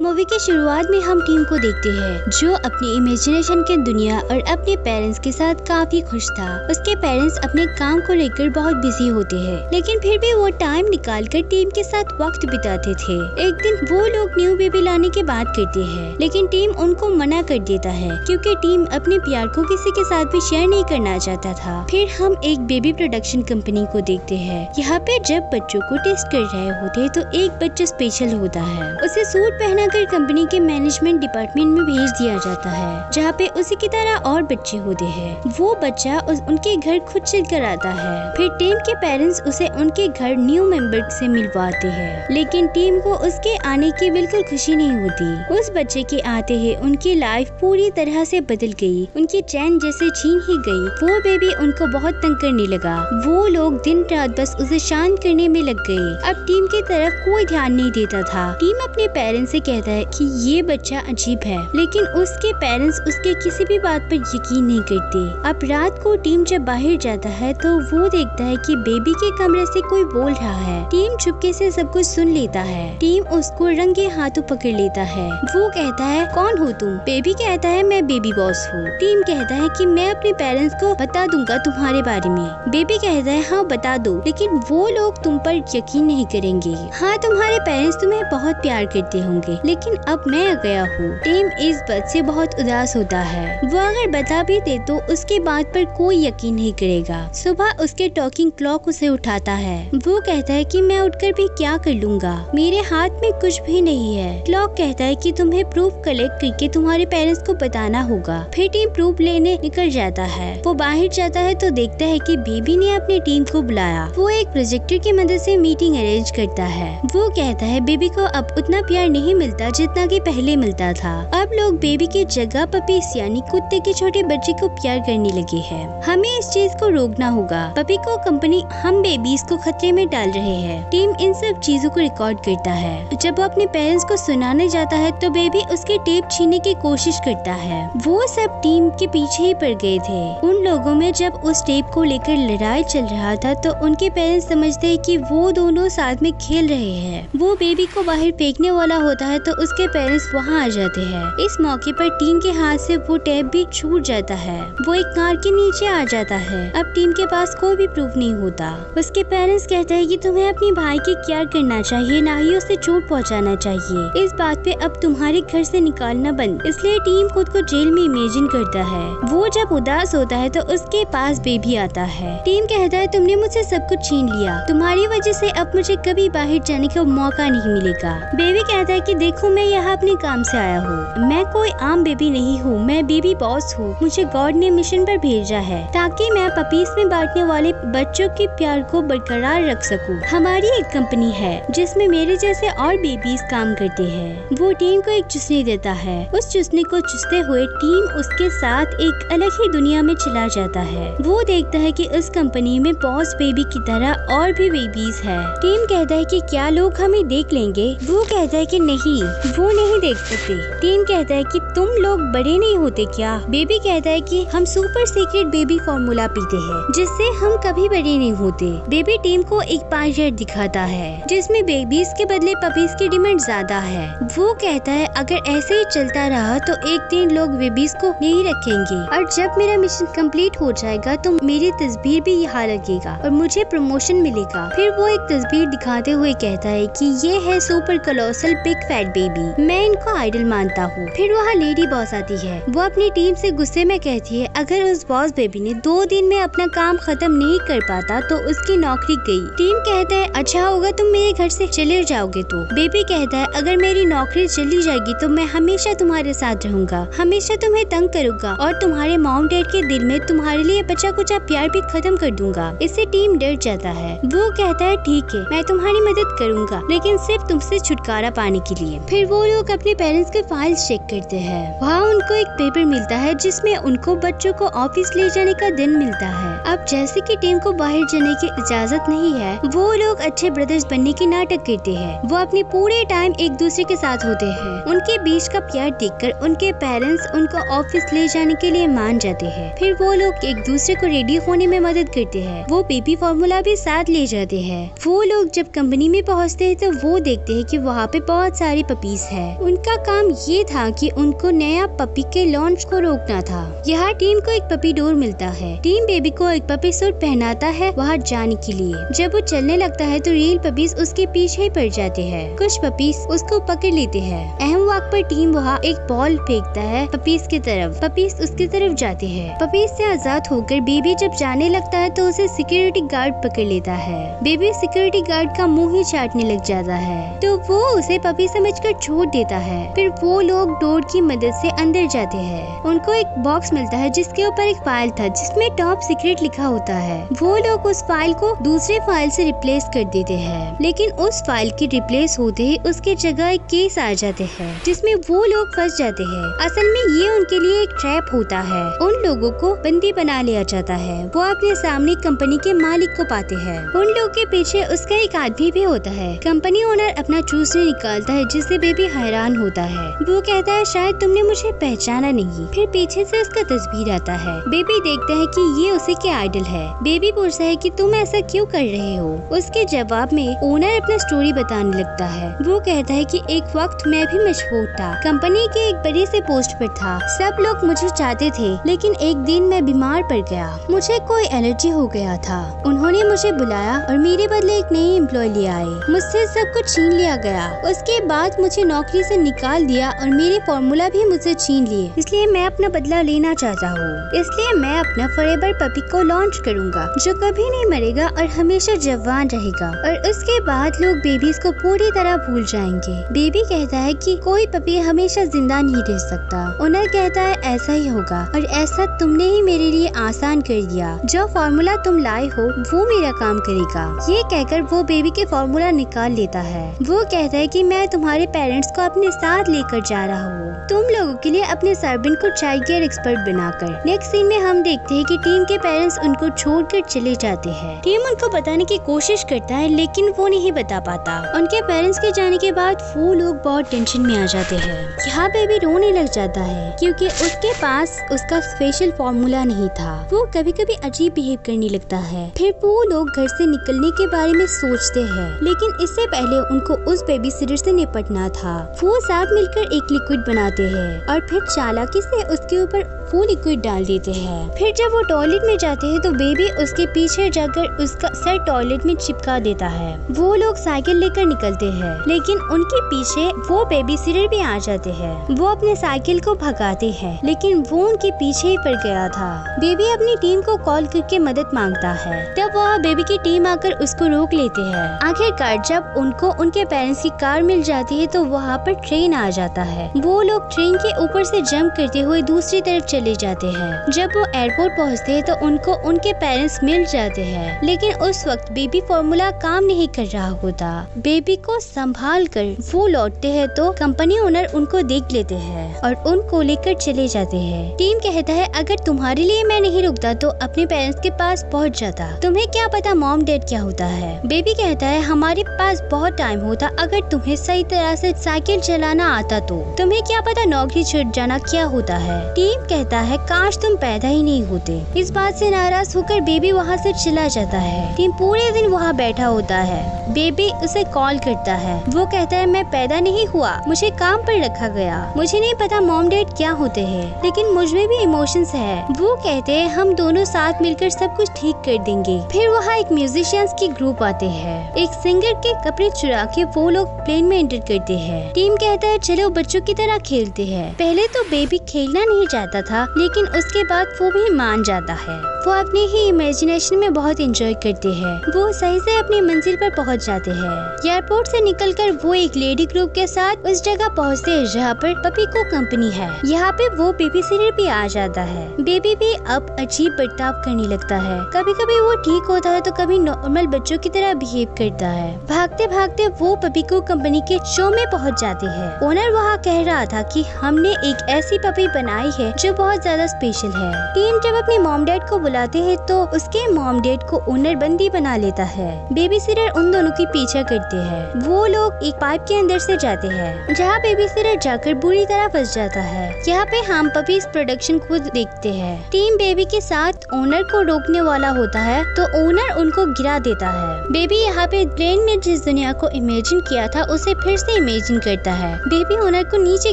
Movie के शुरुआत में हम टीम को देखते हैं जो अपनी इमेजिनेशन के दुनिया और अपने पेरेंट्स के साथ काफी खुश था। उसके पेरेंट्स अपने काम को लेकर बहुत बिजी होते हैं, लेकिन फिर भी वो टाइम निकालकर टीम के साथ वक्त बिताते थे। एक दिन वो लोग न्यू बेबी लाने की बात करते हैं, लेकिन टीम उनको मना कर देता है क्योंकि टीम अपने प्यार को किसी के साथ भी शेयर नहीं करना चाहता था। फिर हम एक बेबी प्रोडक्शन कंपनी को देखते हैं। यहाँ पे जब बच्चों को टेस्ट कर रहे होते तो एक बच्चा स्पेशल होता है। उसे सूट पहना कर कंपनी के मैनेजमेंट डिपार्टमेंट में भेज दिया जाता है, जहाँ पे उसी की तरह और बच्चे होते हैं। वो बच्चा उनके घर खुद चल कर आता है। फिर टीम के पेरेंट्स उसे उनके घर न्यू मेंबर से मिलवाते हैं, लेकिन टीम को उसके आने की बिल्कुल खुशी नहीं होती। उस बच्चे के आते ही उनकी लाइफ पूरी तरह से बदल गई। उनकी चैन जैसे छीन ही गई। वो बेबी उनको बहुत तंग करने लगा। वो लोग दिन रात बस उसे शांत करने में लग गए। अब टीम की तरफ कोई ध्यान नहीं देता था। टीम अपने पेरेंट्स से कहता है कि ये बच्चा अजीब है, लेकिन उसके पेरेंट्स उसके किसी भी बात पर यकीन नहीं करते। अब रात को टीम जब बाहर जाता है तो वो देखता है कि बेबी के कमरे से कोई बोल रहा है। टीम चुपके से सब कुछ सुन लेता है। टीम उसको रंगे हाथों पकड़ लेता है। वो कहता है, कौन हो तुम? बेबी कहता है, मैं बेबी बॉस हूँ। टीम कहता है कि मैं अपने पेरेंट्स को बता दूंगा तुम्हारे बारे में। बेबी कहता है, हाँ बता दो, लेकिन वो लोग तुम पर यकीन नहीं करेंगे। हाँ, तुम्हारे पेरेंट्स तुम्हें बहुत प्यार करते होंगे, लेकिन अब मैं आ गया हूँ। टीम इस बात से बहुत उदास होता है। वो अगर बता भी दे तो उसके बात पर कोई यकीन नहीं करेगा। सुबह उसके टॉकिंग क्लॉक उसे उठाता है। वो कहता है कि मैं उठकर भी क्या कर लूँगा, मेरे हाथ में कुछ भी नहीं है। क्लॉक कहता है कि तुम्हें प्रूफ कलेक्ट करके तुम्हारे पेरेंट्स को बताना होगा। फिर टीम प्रूफ लेने निकल जाता है। वो बाहर जाता है तो देखता है कि बेबी ने अपनी टीम को बुलाया। वो एक प्रोजेक्टर की मदद से मीटिंग अरेंज करता है। वो कहता है बेबी को अब उतना प्यार नहीं मिलता जितना कि पहले मिलता था। अब लोग बेबी की जगह पपीस यानी कुत्ते के छोटे बच्चे को प्यार करने लगे हैं। हमें इस चीज को रोकना होगा। पपी को कंपनी हम बेबीज को खतरे में डाल रहे हैं। टीम इन सब चीजों को रिकॉर्ड करता है। जब वो अपने पेरेंट्स को सुनाने जाता है तो बेबी उसके टेप छीनने की कोशिश करता है। वो सब टीम के पीछे ही पड़ गए थे। उन लोगों में जब उस टेप को लेकर लड़ाई चल रहा था तो उनके पेरेंट्स समझते हैं कि वो दोनों साथ में खेल रहे हैं। वो बेबी को बाहर फेंकने वाला होता है तो उसके पेरेंट्स वहाँ आ जाते हैं। इस मौके पर टीम के हाथ से वो टेप भी छूट जाता है। वो एक कार के नीचे आ जाता है। अब टीम के पास कोई भी प्रूफ नहीं होता। उसके पेरेंट्स कहते हैं कि तुम्हें अपने भाई की केयर करना चाहिए, ना ही उसे चोट पहुंचाना चाहिए। इस बात पे अब तुम्हारे घर से निकालना बंद। इसलिए टीम खुद को जेल में इमेजिन करता है। वो जब उदास होता है तो उसके पास बेबी आता है। टीम कहता है, तुमने मुझसे सब कुछ छीन लिया। तुम्हारी वजह से अब मुझे कभी बाहर जाने का मौका नहीं मिलेगा। बेबी कहता है कि देखो, मैं यहाँ अपने काम से आया हूँ। मैं कोई आम बेबी नहीं हूँ, मैं बेबी बॉस हूँ। मुझे गॉड ने मिशन पर भेजा है ताकि मैं पपीज में बांटने वाले बच्चों के प्यार को बरकरार रख सकूँ। हमारी एक कंपनी है जिसमें मेरे जैसे और बेबीज काम करते हैं। वो टीम को एक चुस्नी देता है। उस चुस्नी को चुसते हुए टीम उसके साथ एक अलग ही दुनिया में चला जाता है। वो देखता है कि उस कंपनी में बॉस बेबी की तरह और भी बेबीज है। टीम कहता है कि क्या लोग हमें देख लेंगे? वो कहता है कि नहीं, वो नहीं देख सकते। टीम कहता है कि तुम लोग बड़े नहीं होते क्या? बेबी कहता है कि हम सुपर सीक्रेट बेबी फॉर्मूला पीते हैं जिससे हम कभी बड़े नहीं होते। बेबी टीम को एक पाई चार्ट दिखाता है जिसमें बेबीज के बदले पपीज की डिमांड ज्यादा है। वो कहता है अगर ऐसे ही चलता रहा तो एक दिन लोग बेबीज को नहीं रखेंगे और जब मेरा मिशन कंप्लीट हो जाएगा तो मेरी तस्वीर भी यहाँ लगेगा और मुझे प्रमोशन मिलेगा। फिर वो एक तस्वीर दिखाते हुए कहता है कि ये है super colossal big fat baby, मैं इनको आइडल मानता हूँ। फिर वहाँ लेडी बॉस आती है। वो अपनी टीम से गुस्से में कहती है अगर उस बॉस बेबी ने 2 दिन में अपना काम खत्म नहीं कर पाता तो उसकी नौकरी गई। टीम कहता है अच्छा होगा तुम मेरे घर से चले जाओगे तो। बेबी कहता है अगर मेरी नौकरी चली जाएगी तो मैं हमेशा तुम्हारे साथ रहूंगा, हमेशा तुम्हें तंग करूंगा और तुम्हारे मॉम डैड के दिल में तुम्हारे लिए बचा कुचा प्यार भी खत्म कर दूंगा। इससे टीम डर जाता है। वो कहता है ठीक है, मैं तुम्हारी मदद करूंगा, लेकिन सिर्फ तुमसे छुटकारा पाने के लिए। फिर वो लोग अपने पेरेंट्स के फाइल्स चेक करते हैं। वहाँ उनको एक पेपर मिलता है जिसमें उनको बच्चों को ऑफिस ले जाने का दिन मिलता है। अब जैसे कि टीम को बाहर जाने की इजाजत नहीं है, वो लोग अच्छे ब्रदर्स बनने की नाटक करते हैं। वो अपने पूरे टाइम एक दूसरे के साथ होते हैं। उनके बीच का प्यार देखकर उनके पेरेंट्स उनको ऑफिस ले जाने के लिए मान जाते हैं। फिर वो लोग एक दूसरे को रेडी होने में मदद करते हैं। वो बेबी फॉर्मूला भी साथ ले जाते हैं। वो लोग जब कंपनी में पहुँचते हैं तो वो देखते हैं कि वहाँ पे बहुत सारी पपीज है। उनका काम ये था कि उनको नया पपी के लॉन्च को रोकना था। यहाँ टीम को एक पपी डोर मिलता है। टीम बेबी को एक पपी सूट पहनाता है वहाँ जाने के लिए। जब वो चलने लगता है तो रियल पपीज उसके पीछे ही पड़ जाते हैं। कुछ पपीज उसको पकड़ लेते हैं। अहम वक्त पर टीम वहाँ एक बॉल फेंकता है पपीज की तरफ। पपीज उसकी तरफ जाते हैं। पपीज से आजाद होकर बेबी जब जाने लगता है तो उसे सिक्योरिटी गार्ड पकड़ लेता है। बेबी सिक्योरिटी गार्ड का मुंह ही चाटने लग जाता है तो वो उसे पपी समझकर छोड़ देता है। फिर वो लोग डोर की मदद से अंदर जाते हैं। उनको एक बॉक्स मिलता है जिसके ऊपर एक फाइल था जिसमें टॉप सीक्रेट लिखा होता है। वो लोग उस फाइल को दूसरे फाइल से रिप्लेस कर देते हैं, लेकिन उस फाइल के रिप्लेस होते ही उसके जगह एक केस आ जाते हैं जिसमें वो लोग फंस जाते हैं। असल में ये उनके लिए एक ट्रैप होता है। उन लोगों को बंदी बना लिया जाता है। वो अपने सामने कंपनी के मालिक को पाते हैं। उन लोग के पीछे उसका एक आदमी भी होता है। कंपनी ओनर अपना चूसने निकालता है जिससे बेबी हैरान होता है। वो कहता है शायद तुमने मुझे पहचाना नहीं। फिर पीछे से उसका तस्वीर आता है। बेबी देखता है कि ये उसी के आइडल है। बेबी पूछता है कि तुम ऐसा क्यों कर रहे हो। उसके जवाब में ओनर अपना स्टोरी बताने लगता है। वो कहता है कि एक वक्त मैं भी मशहूर था। कंपनी के एक बड़े से पोस्ट पर था। सब लोग मुझे चाहते थे, लेकिन एक दिन मैं बीमार पड़ गया। मुझे कोई एलर्जी हो गया था। उन्होंने मुझे बुलाया और मेरे बदले एक नई एम्प्लॉय ले आए। मुझसे सब कुछ छीन लिया गया। उसके बाद मुझे नौकरी से निकाल दिया और मेरे फॉर्मूला भी मुझसे छीन लिए। इसलिए मैं अपना बदला लेना चाहता हूँ। इसलिए मैं अपना फॉरएवर पपी को लॉन्च करूँगा जो कभी नहीं मरेगा और हमेशा जवान रहेगा। और उसके बाद लोग बेबीज को पूरी तरह भूल जाएंगे। बेबी कहता है कि कोई पपी हमेशा जिंदा नहीं रह सकता। ओनर कहता है ऐसा ही होगा और ऐसा तुमने ही मेरे लिए आसान कर दिया। जो फॉर्मूला तुम लाए हो वो मेरा काम करेगा। ये कहकर वो बेबी के फॉर्मूला निकाल लेता है। वो कहता है कि मैं तुम्हारे पेरेंट्स को अपने साथ लेकर जा रहा हूँ, तुम लोगों के लिए अपने सर्वेंट को चाइल्ड केयर एक्सपर्ट बनाकर। नेक्स्ट सीन में हम देखते हैं कि टीम के पेरेंट्स उनको छोड़कर चले जाते हैं। टीम उनको बताने की कोशिश करता है लेकिन वो नहीं बता पाता। उनके पेरेंट्स के जाने के बाद वो लोग बहुत टेंशन में आ जाते हैं। यहाँ पे भी रोने लग जाता है क्योंकि उसके पास उसका स्पेशल फॉर्मूला नहीं था। वो कभी कभी अजीब बिहेव करने लगता है। फिर वो लोग घर से निकलने के बारे में सोचते हैं, लेकिन इससे पहले उनको उस बेबी सिटर से निपटना था। वो साथ मिलकर एक लिक्विड बनाते हैं और फिर चालाकी से उसके ऊपर वो लिक्विड डाल देते हैं। फिर जब वो टॉयलेट में जाते हैं तो बेबी उसके पीछे जाकर उसका सर टॉयलेट में चिपका देता है। वो लोग साइकिल लेकर निकलते हैं, लेकिन उनके पीछे वो बेबी सिटर भी आ जाते हैं। वो अपने साइकिल को भगाते हैं, लेकिन वो उनके पीछे ही पड़ गया था। बेबी अपनी टीम को कॉल करके मदद मांगता है। तब वह बेबी की टीम आकर उसको रोक लेते हैं। आखिरकार जब उनको उनके पेरेंट्स की कार मिल जाती है तो वहाँ पर ट्रेन आ जाता है। वो लोग ट्रेन के ऊपर से जंप करते हुए दूसरी तरफ चले जाते हैं। जब वो एयरपोर्ट पहुँचते हैं तो उनको उनके पेरेंट्स मिल जाते हैं, लेकिन उस वक्त बेबी फॉर्मूला काम नहीं कर रहा होता। बेबी को संभाल कर वो लौटते हैं तो कंपनी ओनर उनको देख लेते हैं और उनको लेकर चले जाते हैं। टीम कहता है अगर तुम्हारे लिए मैं नहीं रुकता तो अपने पेरेंट्स के पास पहुँच जाता। तुम्हें क्या पता मॉम डैड क्या होता है। बेबी कहता है हमारे पास बहुत टाइम होता अगर तुम्हें सही तरह से साइकिल चलाना आता तो। तुम्हें क्या पता नौकरी छूट जाना क्या होता है। टीम कहता है काश तुम पैदा ही नहीं होते। इस बात से नाराज होकर बेबी वहाँ से चला जाता है। टीम पूरे दिन वहाँ बैठा होता है। बेबी उसे कॉल करता है। वो कहता है मैं पैदा नहीं हुआ, मुझे काम पर रखा गया। मुझे नहीं पता मॉम डैड क्या होते हैं, लेकिन मुझ में भी इमोशंस है। वो कहते हैं हम दोनों साथ मिलकर सब कुछ ठीक कर देंगे। फिर वहाँ एक म्यूजिशियंस की ग्रुप आते हैं। एक सिंगर के कपड़े चुरा के वो लोग प्लेन में एंटर करते हैं। टीम कहता है चलो बच्चों की तरह खेलते हैं। पहले तो बेबी खेलना नहीं चाहता था, लेकिन उसके बाद वो भी मान जाता है। वो अपने ही इमेजिनेशन में बहुत एंजॉय करते हैं। वो सही से अपनी मंजिल पर पहुंच जाते हैं। एयरपोर्ट से निकलकर वो एक लेडी ग्रुप के साथ उस जगह पहुंचते हैं जहाँ पर पपी को कंपनी है। यहाँ पे वो बेबी सिटर भी आ जाता है। बेबी भी अब अजीब बर्ताव करने लगता है। कभी कभी वो ठीक होता है तो कभी नॉर्मल बच्चों की तरह बिहेव करता है। भागते भागते वो पपी को कंपनी के शो में पहुँच जाते हैं। ओनर वहाँ कह रहा था कि हमने एक ऐसी पपी बनाई है जो बहुत बहुत ज्यादा स्पेशल है। टीम जब अपने मॉम डैड को बुलाते हैं तो उसके मॉम डैड को ओनर बंदी बना लेता है। बेबी सिटर उन दोनों की पीछा करते हैं। वो लोग एक पाइप के अंदर से जाते हैं जहाँ बेबी सिटर जाकर बुरी तरह फंस जाता है। यहाँ पे हम पपीज प्रोडक्शन को देखते हैं। टीम बेबी के साथ ओनर को रोकने वाला होता है तो ओनर उनको गिरा देता है। बेबी यहाँ पे ब्रेन में जिस दुनिया को इमेजिन किया था उसे फिर से इमेजिन करता है। बेबी ओनर को नीचे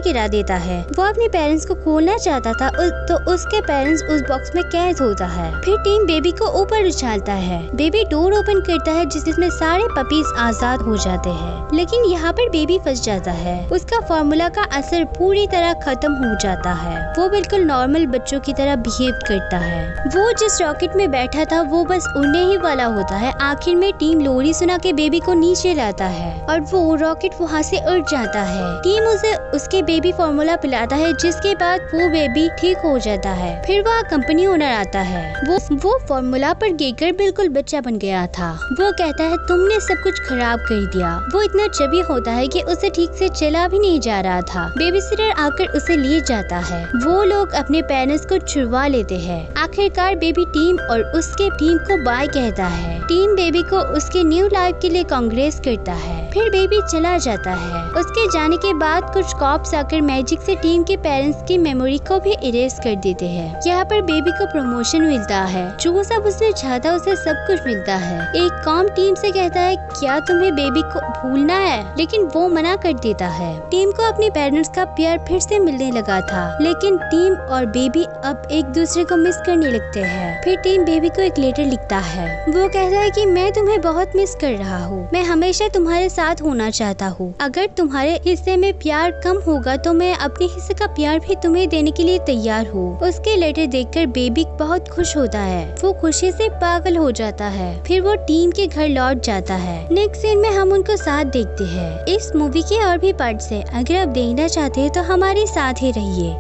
गिरा देता है। वो अपने पेरेंट्स को खोलना चाहता था तो उसके पेरेंट्स उस बॉक्स में कैद होता है। फिर टीम बेबी को ऊपर उछालता है। बेबी डोर ओपन करता है जिसमें सारे पपीज आजाद हो जाते हैं, लेकिन यहाँ पर बेबी फंस जाता है। उसका फार्मूला का असर पूरी तरह खत्म हो जाता है। वो बिल्कुल नॉर्मल बच्चों की तरह बिहेव करता है। वो जिस रॉकेट में बैठा था वो बस उड़ने ही वाला होता है। आखिर में टीम लोरी सुना के बेबी को नीचे लाता है और वो रॉकेट वहाँ से उड़ जाता है। टीम उसे उसके बेबी फार्मूला पिलाता है जिसके बाद वो बेबी ठीक हो जाता है। फिर वह कंपनी ओनर आता है। वो फार्मूला पर गिरकर बिल्कुल बच्चा बन गया था। वो कहता है तुमने सब कुछ खराब कर दिया। वो इतना चबी होता है कि उसे ठीक से चला भी नहीं जा रहा था। बेबी सिटर आकर उसे ले जाता है। वो लोग अपने पेरेंट्स को छुड़वा लेते हैं। आखिरकार बेबी टीम और उसके टीम को बाय कहता है। टीम बेबी को उसके न्यू लाइफ के लिए कांग्रेस करता है। फिर बेबी चला जाता है। उसके जाने के बाद कुछ कॉप्स आकर मैजिक से टीम के पेरेंट्स की मेमोरी को भी इरेज कर देते हैं। यहाँ पर बेबी को प्रमोशन मिलता है। जो सब उसने चाहता उसे सब कुछ मिलता है। एक कॉम टीम से कहता है क्या तुम्हें बेबी को भूलना है, लेकिन वो मना कर देता है। टीम को अपने पेरेंट्स का प्यार फिर से मिलने लगा था, लेकिन टीम और बेबी अब एक दूसरे को मिस करने लगते हैं। फिर टीम बेबी को एक लेटर लिखता है। वो कहता है कि मैं तुम्हें बहुत मिस कर रहा हूँ। मैं हमेशा तुम्हारे साथ होना चाहता हूँ। अगर तुम्हारे हिस्से में प्यार कम होगा तो मैं अपने हिस्से का प्यार भी तुम्हें देने के लिए तैयार हूँ। उसके लेटर देखकर बेबी बहुत खुश होता है। वो खुशी से पागल हो जाता है। फिर वो टीम के घर लौट जाता है। नेक्स्ट सीन में हम उनको साथ देखते हैं। इस मूवी के और भी पार्ट्स हैं। अगर आप देखना चाहते हैं तो हमारे साथ ही रहिए।